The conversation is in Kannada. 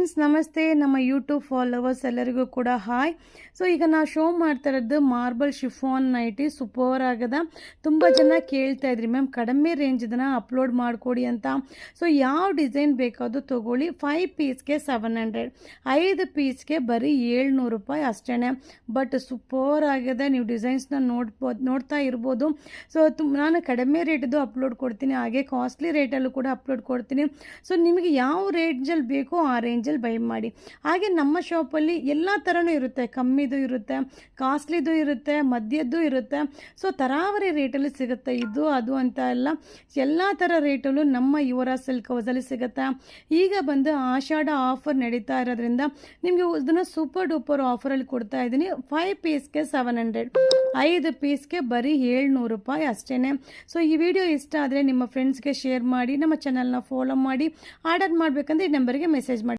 ಫ್ರೆಂಡ್ಸ್ ನಮಸ್ತೆ. ನಮ್ಮ ಯೂಟ್ಯೂಬ್ ಫಾಲೋವರ್ಸ್ ಎಲ್ಲರಿಗೂ ಕೂಡ ಹಾಯ್. ಸೊ ಈಗ ನಾ ಶೋ ಮಾಡ್ತಾ ಇರೋದು ಮಾರ್ಬಲ್ ಶಿಫಾನ್ ನೈಟಿ ಸೂಪರ್ ಆಗದ. ತುಂಬ ಜನ ಕೇಳ್ತಾ ಇದ್ರಿ ಮ್ಯಾಮ್ ಕಡಿಮೆ ರೇಂಜ್ ಇದನ್ನು ಅಪ್ಲೋಡ್ ಮಾಡಿಕೊಡಿ ಅಂತ. ಸೊ ಯಾವ ಡಿಸೈನ್ ಬೇಕಾದರೂ ತೊಗೊಳ್ಳಿ. 5 ಪೀಸ್ಗೆ 700, 5 ಪೀಸ್ಗೆ ಬರೀ 700 ರೂಪಾಯಿ ಅಷ್ಟೇ. ಬಟ್ ಸೂಪರ್ ಆಗಿದೆ. ನೀವು ಡಿಸೈನ್ಸ್ನ ನೋಡ್ತಾ ಇರ್ಬೋದು. ಸೊ ನಾನು ಕಡಿಮೆ ರೇಟದ್ದು ಅಪ್ಲೋಡ್ ಕೊಡ್ತೀನಿ, ಹಾಗೆ ಕಾಸ್ಟ್ಲಿ ರೇಟಲ್ಲೂ ಕೂಡ ಅಪ್ಲೋಡ್ ಕೊಡ್ತೀನಿ. ಸೊ ನಿಮಗೆ ಯಾವ ರೇಂಜಲ್ಲಿ ಬೇಕೋ ಆ ರೇಂಜಲ್ಲಿ ಬೈ ಮಾಡಿ. ಹಾಗೆ ನಮ್ಮ ಶಾಪಲ್ಲಿ ಎಲ್ಲ ಥರನೂ ಇರುತ್ತೆ. ಕಮ್ಮಿದು ಇರುತ್ತೆ, ಕಾಸ್ಟ್ಲಿದು ಇರುತ್ತೆ, ಮಧ್ಯದ್ದು ಇರುತ್ತೆ. ಸೊ ತರಾವರಿ ರೇಟಲ್ಲಿ ಸಿಗುತ್ತೆ. ಇದು ಅದು ಅಂತ ಎಲ್ಲ ಥರ ರೇಟಲ್ಲೂ ನಮ್ಮ ಯುವರಾಜ್ ಸಿಲ್ಕ್ ಹೌಸಲ್ಲಿ ಸಿಗುತ್ತೆ. ಈಗ ಬಂದು ಆಷಾಢ ಆಫರ್ ನಡೀತಾ ಇರೋದ್ರಿಂದ ನಿಮಗೆ ಇದನ್ನು ಸೂಪರ್ ಡೂಪರ್ ಆಫರಲ್ಲಿ ಕೊಡ್ತಾ ಇದ್ದೀನಿ. 5 ಪೀಸ್ಗೆ 700, 5 ಪೀಸ್ಗೆ ಬರೀ 700 ರೂಪಾಯಿ ಅಷ್ಟೇ. ಸೊ ಈ ವಿಡಿಯೋ ಇಷ್ಟ ಆದರೆ ನಿಮ್ಮ ಫ್ರೆಂಡ್ಸ್ಗೆ ಶೇರ್ ಮಾಡಿ, ನಮ್ಮ ಚಾನಲ್ನ ಫಾಲೋ ಮಾಡಿ. ಆರ್ಡರ್ ಮಾಡಬೇಕಂದ್ರೆ ಈ ನಂಬರ್ಗೆ ಮೆಸೇಜ್ ಮಾಡಿ.